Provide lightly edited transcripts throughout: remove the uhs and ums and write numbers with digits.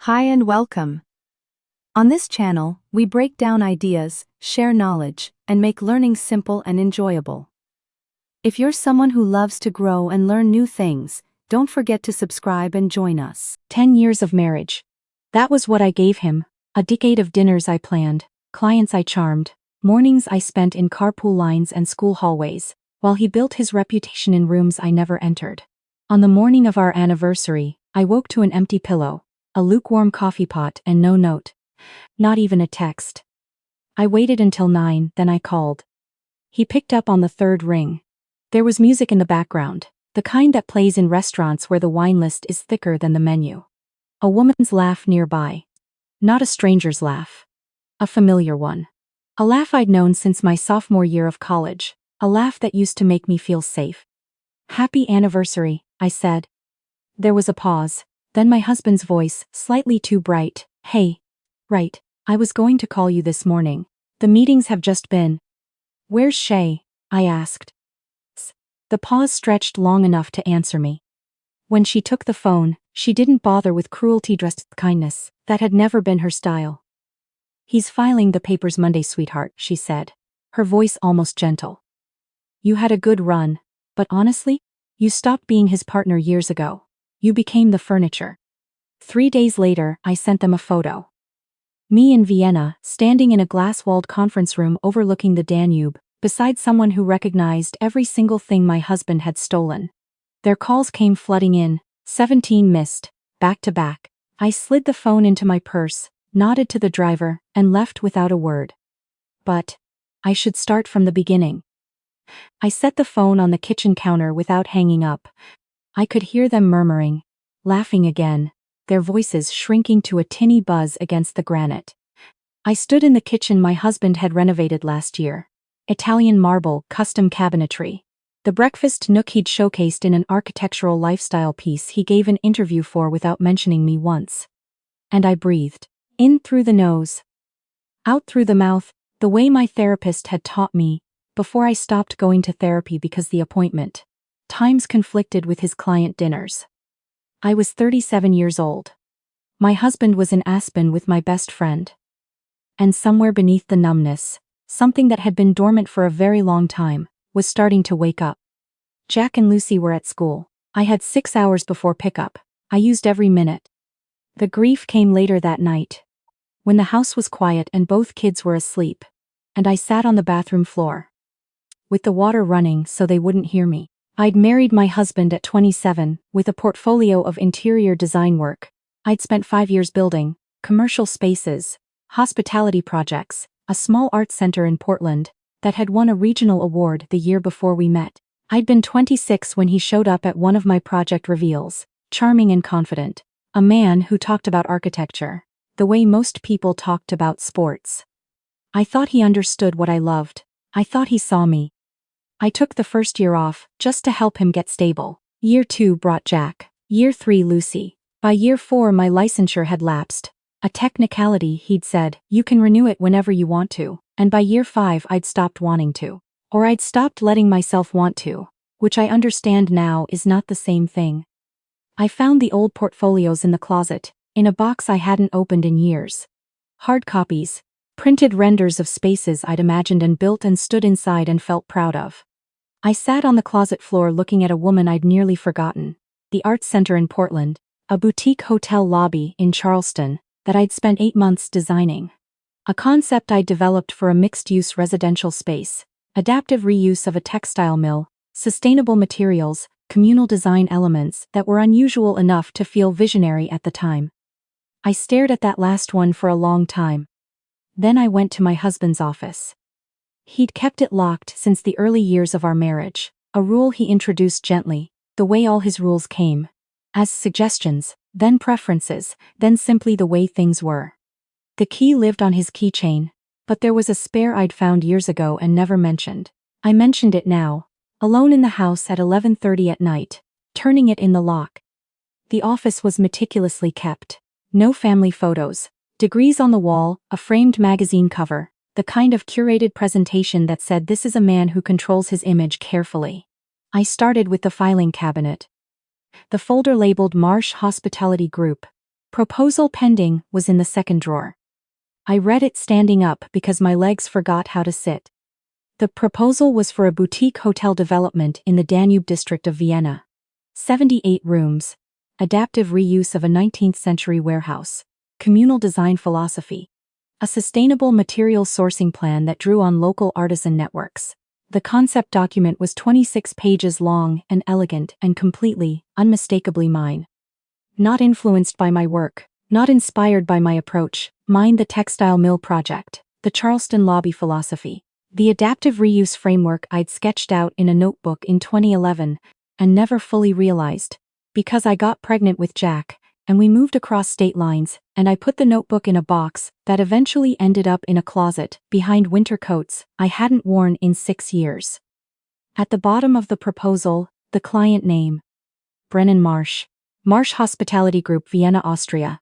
Hi and welcome. On this channel, we break down ideas, share knowledge, and make learning simple and enjoyable. If you're someone who loves to grow and learn new things, don't forget to subscribe and join us. 10 years of marriage. That was what I gave him. A decade of dinners I planned, clients I charmed, mornings I spent in carpool lines and school hallways, while he built his reputation in rooms I never entered. On the morning of our anniversary, I woke to an empty pillow, a lukewarm coffee pot, and no note. Not even a text. I waited until 9, then I called. He picked up on the third ring. There was music in the background, the kind that plays in restaurants where the wine list is thicker than the menu. A woman's laugh nearby. Not a stranger's laugh. A familiar one. A laugh I'd known since my sophomore year of college, a laugh that used to make me feel safe. "Happy anniversary," I said. There was a pause, then my husband's voice, slightly too bright. "Hey. Right, I was going to call you this morning. The meetings have just been." "Where's Shay?" I asked. The pause stretched long enough to answer me. When she took the phone, she didn't bother with cruelty dressed kindness. That had never been her style. "He's filing the papers Monday, sweetheart," she said, her voice almost gentle. "You had a good run, but honestly, you stopped being his partner years ago. You became the furniture." 3 days later, I sent them a photo. Me in Vienna, standing in a glass-walled conference room overlooking the Danube, beside someone who recognized every single thing my husband had stolen. Their calls came flooding in, 17 missed, back to back. I slid the phone into my purse, nodded to the driver, and left without a word. But I should start from the beginning. I set the phone on the kitchen counter without hanging up. I could hear them murmuring, laughing again, their voices shrinking to a tinny buzz against the granite. I stood in the kitchen my husband had renovated last year. Italian marble, custom cabinetry. The breakfast nook he'd showcased in an architectural lifestyle piece he gave an interview for without mentioning me once. And I breathed. In through the nose. Out through the mouth, the way my therapist had taught me, before I stopped going to therapy because the appointment times conflicted with his client dinners. I was 37 years old. My husband was in Aspen with my best friend. And somewhere beneath the numbness, something that had been dormant for a very long time, was starting to wake up. Jack and Lucy were at school. I had 6 hours before pickup. I used every minute. The grief came later that night, when the house was quiet and both kids were asleep, and I sat on the bathroom floor, with the water running so they wouldn't hear me. I'd married my husband at 27, with a portfolio of interior design work. I'd spent 5 years building commercial spaces, hospitality projects, a small art center in Portland that had won a regional award the year before we met. I'd been 26 when he showed up at one of my project reveals, charming and confident, a man who talked about architecture, the way most people talked about sports. I thought he understood what I loved. I thought he saw me. I took the first year off, just to help him get stable. Year 2 brought Jack. Year 3 Lucy. By year 4 my licensure had lapsed. A technicality, he'd said, you can renew it whenever you want to. And by year 5 I'd stopped wanting to. Or I'd stopped letting myself want to, which I understand now is not the same thing. I found the old portfolios in the closet, in a box I hadn't opened in years. Hard copies, printed renders of spaces I'd imagined and built and stood inside and felt proud of. I sat on the closet floor looking at a woman I'd nearly forgotten, the Arts Center in Portland, a boutique hotel lobby in Charleston that I'd spent 8 months designing. A concept I'd developed for a mixed-use residential space, adaptive reuse of a textile mill, sustainable materials, communal design elements that were unusual enough to feel visionary at the time. I stared at that last one for a long time. Then I went to my husband's office. He'd kept it locked since the early years of our marriage, a rule he introduced gently, the way all his rules came. As suggestions, then preferences, then simply the way things were. The key lived on his keychain, but there was a spare I'd found years ago and never mentioned. I mentioned it now, alone in the house at 11:30 at night, turning it in the lock. The office was meticulously kept. No family photos, degrees on the wall, a framed magazine cover, the kind of curated presentation that said this is a man who controls his image carefully. I started with the filing cabinet. The folder labeled Marsh Hospitality Group, Proposal pending was in the second drawer. I read it standing up because my legs forgot how to sit. The proposal was for a boutique hotel development in the Danube district of Vienna. 78 rooms, adaptive reuse of a 19th-century warehouse, communal design philosophy, a sustainable material sourcing plan that drew on local artisan networks. The concept document was 26 pages long and elegant and completely, unmistakably mine. Not influenced by my work, not inspired by my approach, mine the textile mill project, the Charleston lobby philosophy, the adaptive reuse framework I'd sketched out in a notebook in 2011 and never fully realized. Because I got pregnant with Jack, and we moved across state lines, and I put the notebook in a box that eventually ended up in a closet behind winter coats I hadn't worn in 6 years. At the bottom of the proposal, the client name. Brennan Marsh. Marsh Hospitality Group, Vienna, Austria.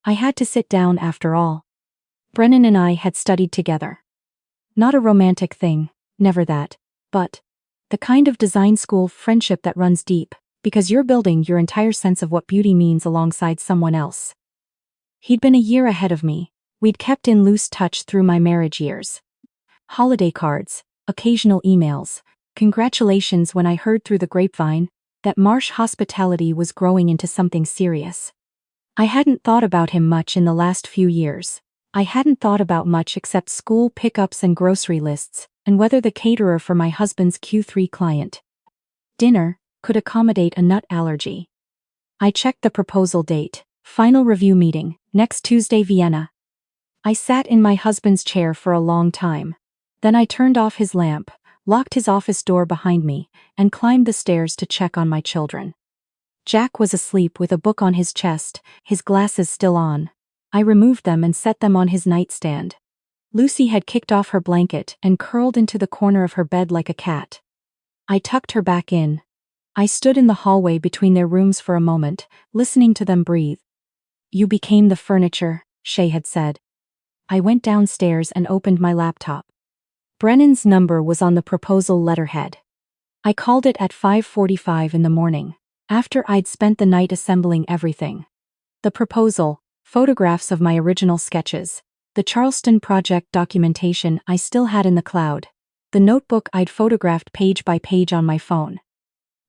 I had to sit down after all. Brennan and I had studied together. Not a romantic thing, never that, but the kind of design school friendship that runs deep, because you're building your entire sense of what beauty means alongside someone else. He'd been a year ahead of me. We'd kept in loose touch through my marriage years. Holiday cards, occasional emails, congratulations when I heard through the grapevine that Marsh Hospitality was growing into something serious. I hadn't thought about him much in the last few years. I hadn't thought about much except school pickups and grocery lists, and whether the caterer for my husband's Q3 client dinner could accommodate a nut allergy. I checked the proposal date. Final review meeting, next Tuesday, Vienna. I sat in my husband's chair for a long time. Then I turned off his lamp, locked his office door behind me, and climbed the stairs to check on my children. Jack was asleep with a book on his chest, his glasses still on. I removed them and set them on his nightstand. Lucy had kicked off her blanket and curled into the corner of her bed like a cat. I tucked her back in. I stood in the hallway between their rooms for a moment, listening to them breathe. "You became the furniture," Shay had said. I went downstairs and opened my laptop. Brennan's number was on the proposal letterhead. I called it at 5:45 in the morning, after I'd spent the night assembling everything. The proposal, photographs of my original sketches, the Charleston project documentation I still had in the cloud, the notebook I'd photographed page by page on my phone.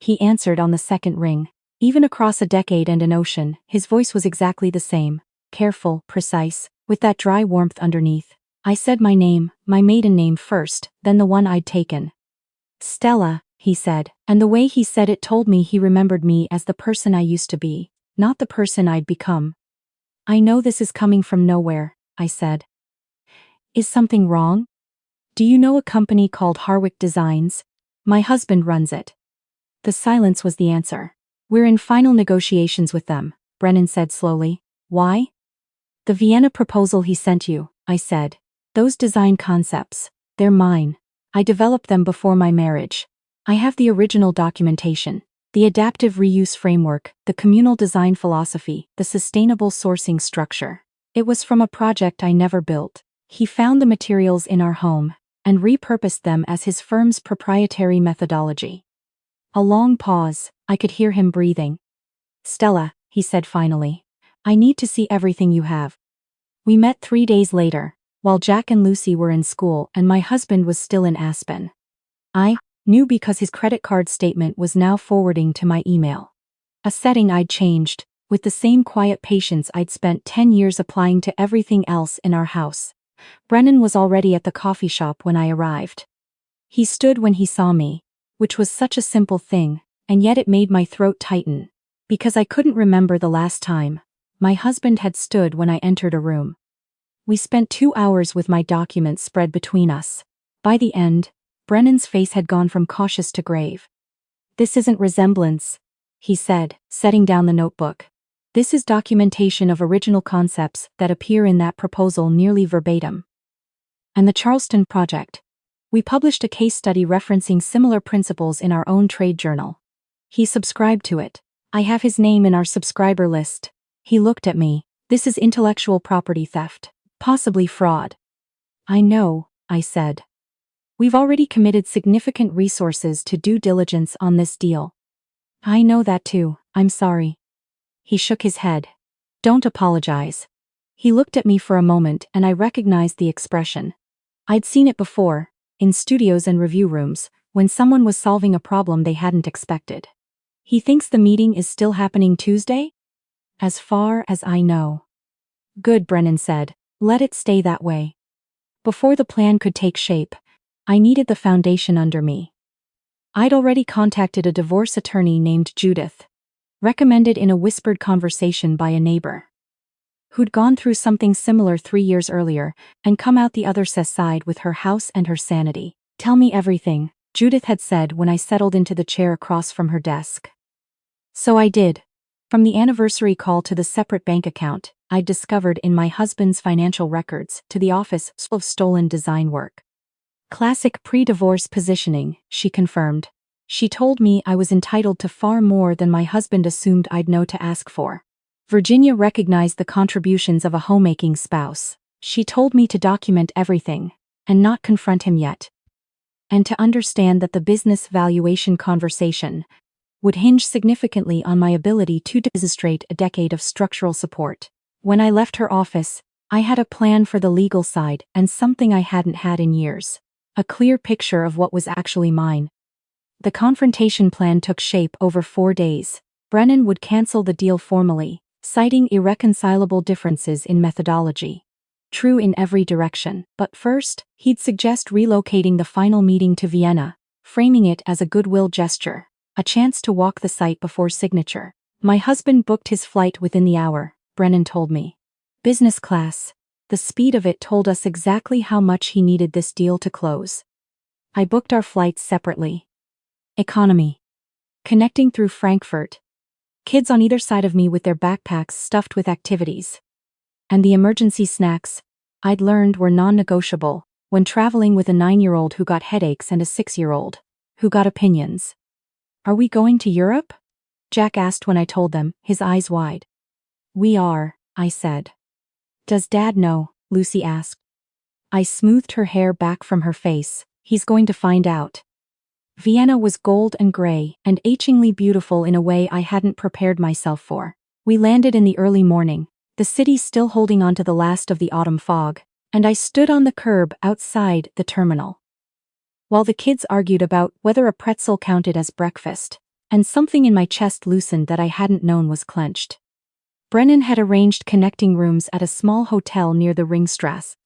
He answered on the second ring. Even across a decade and an ocean, his voice was exactly the same, careful, precise, with that dry warmth underneath. I said my name, my maiden name first, then the one I'd taken. "Stella," he said, and the way he said it told me he remembered me as the person I used to be, not the person I'd become. "I know this is coming from nowhere," I said. "Is something wrong? Do you know a company called Harwick Designs? My husband runs it." The silence was the answer. "We're in final negotiations with them," Brennan said slowly. "Why?" "The Vienna proposal he sent you," I said. "Those design concepts, they're mine. I developed them before my marriage. I have the original documentation, the adaptive reuse framework, the communal design philosophy, the sustainable sourcing structure. It was from a project I never built. He found the materials in our home and repurposed them as his firm's proprietary methodology." A long pause. I could hear him breathing. "Stella," he said finally, "I need to see everything you have." We met 3 days later, while Jack and Lucy were in school and my husband was still in Aspen. I knew because his credit card statement was now forwarding to my email. A setting I'd changed, with the same quiet patience I'd spent 10 years applying to everything else in our house. Brennan was already at the coffee shop when I arrived. He stood when he saw me, which was such a simple thing, and yet it made my throat tighten, because I couldn't remember the last time my husband had stood when I entered a room. We spent 2 hours with my documents spread between us. By the end, Brennan's face had gone from cautious to grave. "This isn't resemblance," he said, setting down the notebook. "This is documentation of original concepts that appear in that proposal nearly verbatim." And the Charleston project. We published a case study referencing similar principles in our own trade journal. He subscribed to it. I have his name in our subscriber list. He looked at me. "This is intellectual property theft, possibly fraud." "I know," I said. "We've already committed significant resources to due diligence on this deal." "I know that too, I'm sorry." He shook his head. Don't apologize. He looked at me for a moment and I recognized the expression. I'd seen it before, in studios and review rooms, when someone was solving a problem they hadn't expected. He thinks the meeting is still happening Tuesday? As far as I know. Good, Brennan said. Let it stay that way. Before the plan could take shape, I needed the foundation under me. I'd already contacted a divorce attorney named Judith, recommended in a whispered conversation by a neighbor, who'd gone through something similar 3 years earlier and come out the other side with her house and her sanity. Tell me everything, Judith had said when I settled into the chair across from her desk. So I did. From the anniversary call to the separate bank account I'd discovered in my husband's financial records to the office of stolen design work. Classic pre-divorce positioning, she confirmed. She told me I was entitled to far more than my husband assumed I'd know to ask for. Virginia recognized the contributions of a homemaking spouse. She told me to document everything, and not confront him yet. And to understand that the business valuation conversation would hinge significantly on my ability to demonstrate a decade of structural support. When I left her office, I had a plan for the legal side and something I hadn't had in years. A clear picture of what was actually mine. The confrontation plan took shape over 4 days. Brennan would cancel the deal formally, citing irreconcilable differences in methodology. True in every direction, but first, he'd suggest relocating the final meeting to Vienna, framing it as a goodwill gesture, a chance to walk the site before signature. My husband booked his flight within the hour, Brennan told me. Business class. The speed of it told us exactly how much he needed this deal to close. I booked our flights separately. Economy. Connecting through Frankfurt. Kids on either side of me with their backpacks stuffed with activities. And the emergency snacks, I'd learned were non-negotiable when traveling with a 9-year-old who got headaches and a 6-year-old who got opinions. Are we going to Europe? Jack asked when I told them, his eyes wide. We are, I said. Does Dad know? Lucy asked. I smoothed her hair back from her face. He's going to find out. Vienna was gold and gray and achingly beautiful in a way I hadn't prepared myself for. We landed in the early morning, the city still holding on to the last of the autumn fog, and I stood on the curb outside the terminal. While the kids argued about whether a pretzel counted as breakfast, and something in my chest loosened that I hadn't known was clenched. Brennan had arranged connecting rooms at a small hotel near the Ringstrasse.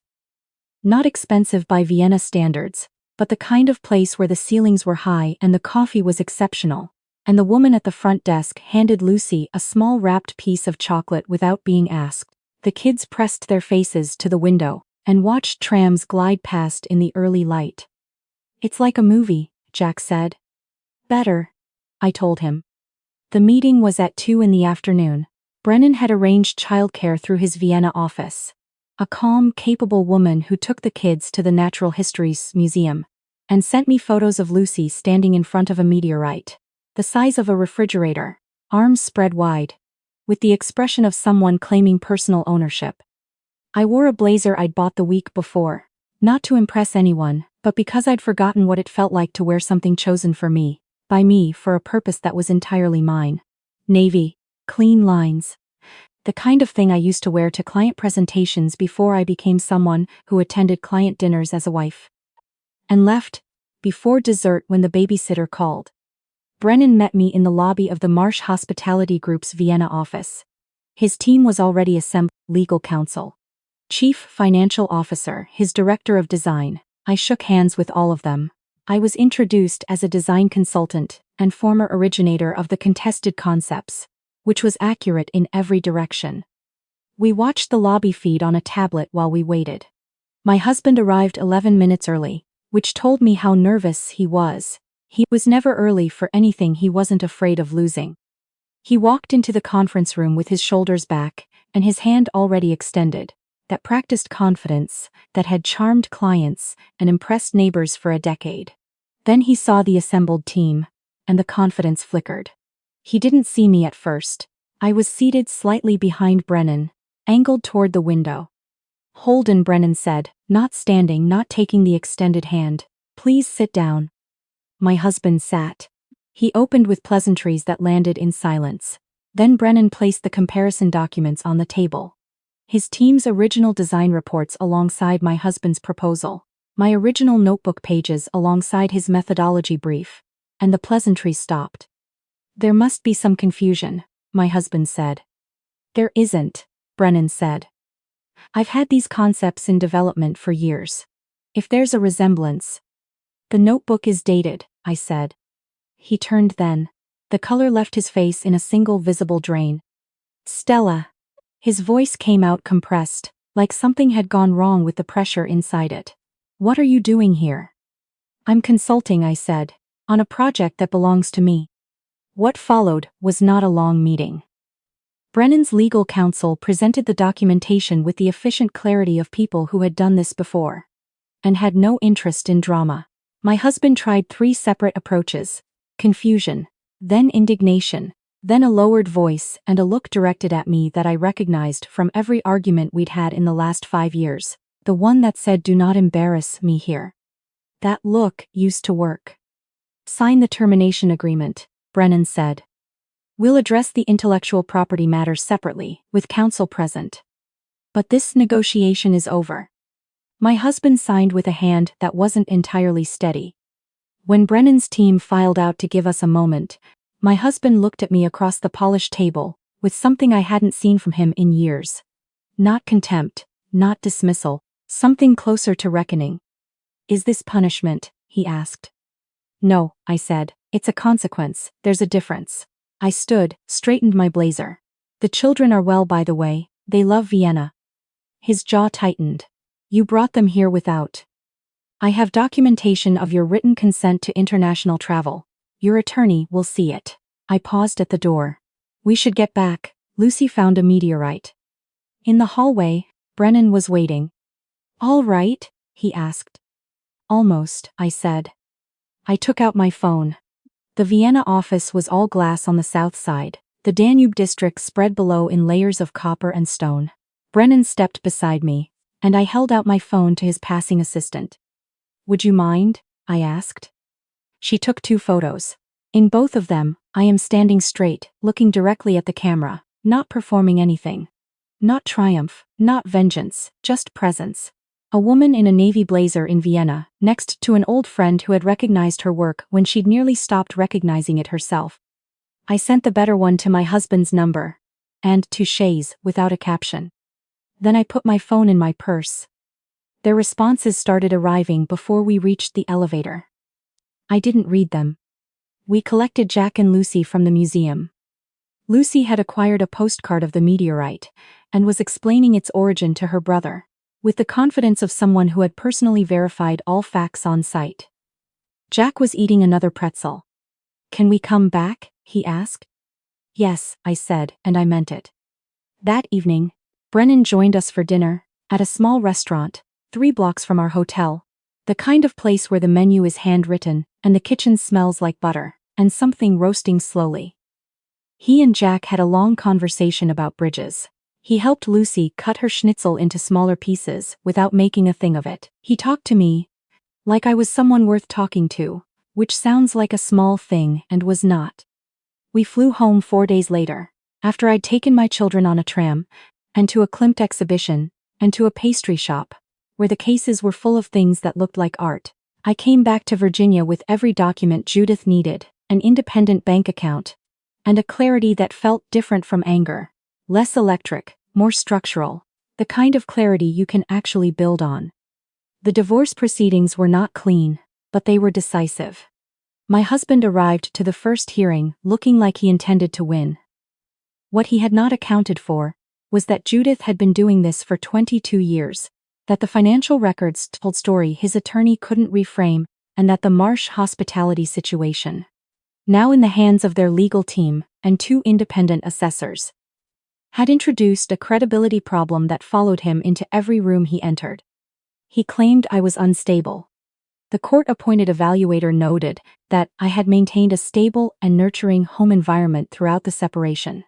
Not expensive by Vienna standards, but the kind of place where the ceilings were high and the coffee was exceptional, and the woman at the front desk handed Lucy a small wrapped piece of chocolate without being asked. The kids pressed their faces to the window and watched trams glide past in the early light. It's like a movie, Jack said. Better, I told him. The meeting was at 2 in the afternoon. Brennan had arranged childcare through his Vienna office. A calm, capable woman who took the kids to the Natural Histories Museum and sent me photos of Lucy standing in front of a meteorite, the size of a refrigerator, arms spread wide, with the expression of someone claiming personal ownership. I wore a blazer I'd bought the week before, not to impress anyone, but because I'd forgotten what it felt like to wear something chosen for me, by me for a purpose that was entirely mine. Navy, clean lines. The kind of thing I used to wear to client presentations before I became someone who attended client dinners as a wife. And left before dessert when the babysitter called. Brennan met me in the lobby of the Marsh Hospitality Group's Vienna office. His team was already assembled, legal counsel, chief financial officer, his director of design. I shook hands with all of them. I was introduced as a design consultant and former originator of the contested concepts, which was accurate in every direction. We watched the lobby feed on a tablet while we waited. My husband arrived 11 minutes early, which told me how nervous he was. He was never early for anything he wasn't afraid of losing. He walked into the conference room with his shoulders back and his hand already extended, that practiced confidence that had charmed clients and impressed neighbors for a decade. Then he saw the assembled team, and the confidence flickered. He didn't see me at first. I was seated slightly behind Brennan, angled toward the window. Holden, Brennan said, not standing, not taking the extended hand. Please sit down. My husband sat. He opened with pleasantries that landed in silence. Then Brennan placed the comparison documents on the table. His team's original design reports alongside my husband's proposal, my original notebook pages alongside his methodology brief, and the pleasantries stopped. "There must be some confusion," my husband said. "There isn't," Brennan said. "I've had these concepts in development for years. If there's a resemblance..." "The notebook is dated," I said. He turned then. The color left his face in a single visible drain. "Stella." His voice came out compressed, like something had gone wrong with the pressure inside it. "What are you doing here?" "I'm consulting," I said, "on a project that belongs to me." What followed was not a long meeting. Brennan's legal counsel presented the documentation with the efficient clarity of people who had done this before and had no interest in drama. My husband tried 3 separate approaches: confusion, then indignation, then a lowered voice and a look directed at me that I recognized from every argument we'd had in the last 5 years, the one that said, "Do not embarrass me here." That look used to work. "Sign the termination agreement," Brennan said. "We'll address the intellectual property matters separately, with counsel present. But this negotiation is over." My husband signed with a hand that wasn't entirely steady. When Brennan's team filed out to give us a moment, my husband looked at me across the polished table, with something I hadn't seen from him in years. Not contempt, not dismissal, something closer to reckoning. "Is this punishment?" he asked. "No," I said, "it's a consequence, there's a difference." I stood, straightened my blazer. "The children are well, by the way, they love Vienna." His jaw tightened. "You brought them here without..." "I have documentation of your written consent to international travel. Your attorney will see it." I paused at the door. "We should get back. Lucy found a meteorite." In the hallway, Brennan was waiting. "All right?" he asked. "Almost," I said. I took out my phone. The Vienna office was all glass on the south side, the Danube district spread below in layers of copper and stone. Brennan stepped beside me, and I held out my phone to his passing assistant. "Would you mind?" I asked. She took 2 photos. In both of them, I am standing straight, looking directly at the camera, not performing anything. Not triumph, not vengeance, just presence. A woman in a navy blazer in Vienna, next to an old friend who had recognized her work when she'd nearly stopped recognizing it herself. I sent the better one to my husband's number, and to Shay's without a caption. Then I put my phone in my purse. Their responses started arriving before we reached the elevator. I didn't read them. We collected Jack and Lucy from the museum. Lucy had acquired a postcard of the meteorite and was explaining its origin to her brother, with the confidence of someone who had personally verified all facts on site. Jack was eating another pretzel. "Can we come back?" he asked. "Yes," I said, and I meant it. That evening, Brennan joined us for dinner, at a small restaurant, 3 blocks from our hotel. The kind of place where the menu is handwritten, and the kitchen smells like butter, and something roasting slowly. He and Jack had a long conversation about bridges. He helped Lucy cut her schnitzel into smaller pieces without making a thing of it. He talked to me like I was someone worth talking to, which sounds like a small thing and was not. We flew home 4 days later, after I'd taken my children on a tram, and to a Klimt exhibition, and to a pastry shop, where the cases were full of things that looked like art. I came back to Virginia with every document Judith needed, an independent bank account, and a clarity that felt different from anger. Less electric, more structural, the kind of clarity you can actually build on. The divorce proceedings were not clean, but they were decisive. My husband arrived to the first hearing looking like he intended to win. What he had not accounted for was that Judith had been doing this for 22 years, that the financial records told story his attorney couldn't reframe, and that the Marsh hospitality situation, now in the hands of their legal team and 2 independent assessors, had introduced a credibility problem that followed him into every room he entered. He claimed I was unstable. The court-appointed evaluator noted that I had maintained a stable and nurturing home environment throughout the separation,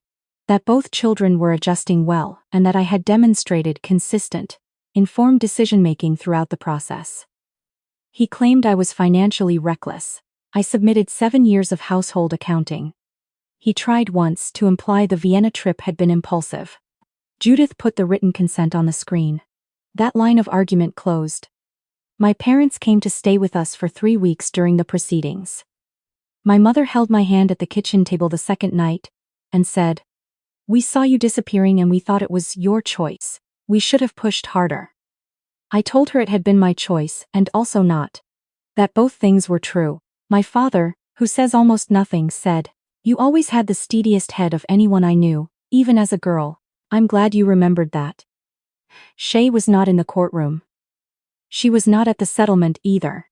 that both children were adjusting well, and that I had demonstrated consistent, informed decision-making throughout the process. He claimed I was financially reckless. I submitted 7 years of household accounting. He tried once to imply the Vienna trip had been impulsive. Judith put the written consent on the screen. That line of argument closed. My parents came to stay with us for 3 weeks during the proceedings. My mother held my hand at the kitchen table the second night and said, "We saw you disappearing and we thought it was your choice. We should have pushed harder." I told her it had been my choice and also not. That both things were true. My father, who says almost nothing, said, "You always had the steadiest head of anyone I knew, even as a girl. I'm glad you remembered that." Shay was not in the courtroom. She was not at the settlement either.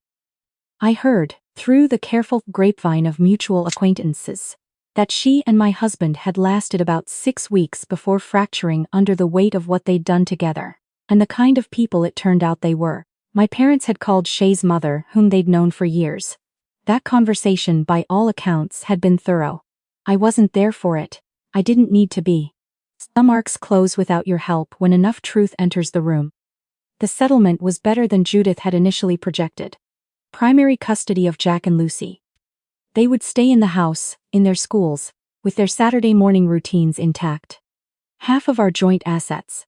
I heard, through the careful grapevine of mutual acquaintances, that she and my husband had lasted about 6 weeks before fracturing under the weight of what they'd done together, and the kind of people it turned out they were. My parents had called Shay's mother, whom they'd known for years. That conversation, by all accounts, had been thorough. I wasn't there for it. I didn't need to be. Some arcs close without your help when enough truth enters the room. The settlement was better than Judith had initially projected. Primary custody of Jack and Lucy. They would stay in the house, in their schools, with their Saturday morning routines intact. Half of our joint assets.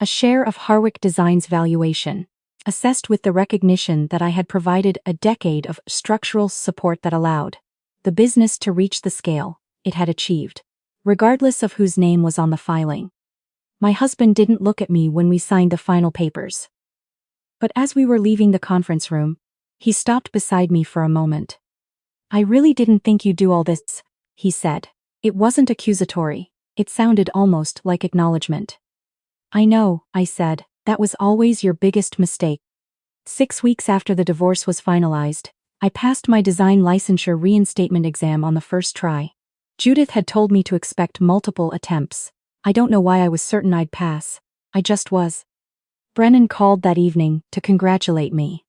A share of Harwick Design's valuation, assessed with the recognition that I had provided a decade of structural support that allowed the business to reach the scale it had achieved, regardless of whose name was on the filing. My husband didn't look at me when we signed the final papers. But as we were leaving the conference room, he stopped beside me for a moment. "I really didn't think you'd do all this," he said. It wasn't accusatory. It sounded almost like acknowledgement. "I know," I said, "that was always your biggest mistake." 6 weeks after the divorce was finalized, I passed my design licensure reinstatement exam on the first try. Judith had told me to expect multiple attempts. I don't know why I was certain I'd pass. I just was. Brennan called that evening to congratulate me.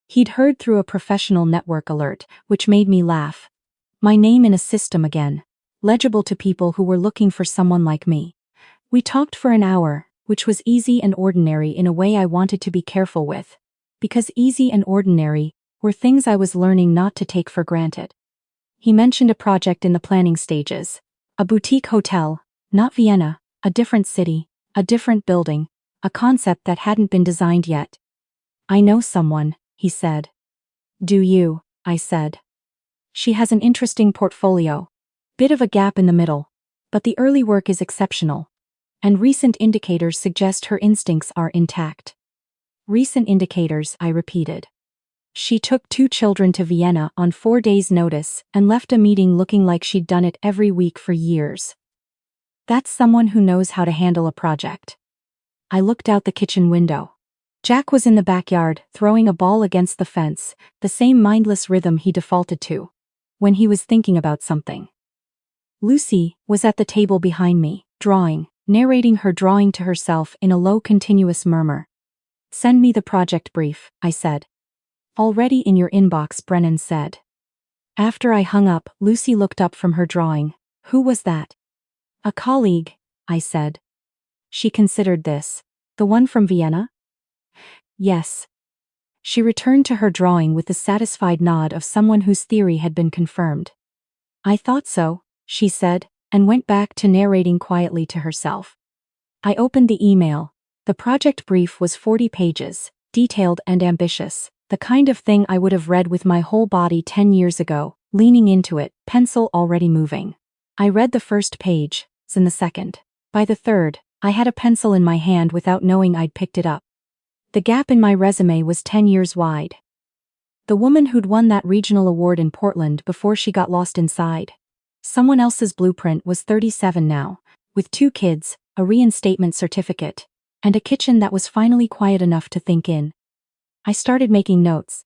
He'd heard through a professional network alert, which made me laugh. My name in a system again, legible to people who were looking for someone like me. We talked for an hour, which was easy and ordinary in a way I wanted to be careful with. Because easy and ordinary were things I was learning not to take for granted. He mentioned a project in the planning stages. A boutique hotel, not Vienna, a different city, a different building, a concept that hadn't been designed yet. "I know someone," he said. "Do you?" I said. "She has an interesting portfolio. Bit of a gap in the middle. But the early work is exceptional. And recent indicators suggest her instincts are intact." "Recent indicators," I repeated. "She took 2 children to Vienna on 4 days' notice and left a meeting looking like she'd done it every week for years. That's someone who knows how to handle a project." I looked out the kitchen window. Jack was in the backyard, throwing a ball against the fence, the same mindless rhythm he defaulted to when he was thinking about something. Lucy was at the table behind me, drawing, narrating her drawing to herself in a low continuous murmur. "Send me the project brief," I said. "Already in your inbox," Brennan said. After I hung up, Lucy looked up from her drawing. "Who was that?" "A colleague," I said. She considered this. "The one from Vienna?" "Yes." She returned to her drawing with the satisfied nod of someone whose theory had been confirmed. "I thought so," she said, and went back to narrating quietly to herself. I opened the email. The project brief was 40 pages, detailed and ambitious, the kind of thing I would have read with my whole body 10 years ago, leaning into it, pencil already moving. I read the first page, then the second. By the third, I had a pencil in my hand without knowing I'd picked it up. The gap in my resume was 10 years wide. The woman who'd won that regional award in Portland before she got lost inside. Someone else's blueprint was 37 now, with 2 kids, a reinstatement certificate, and a kitchen that was finally quiet enough to think in. I started making notes.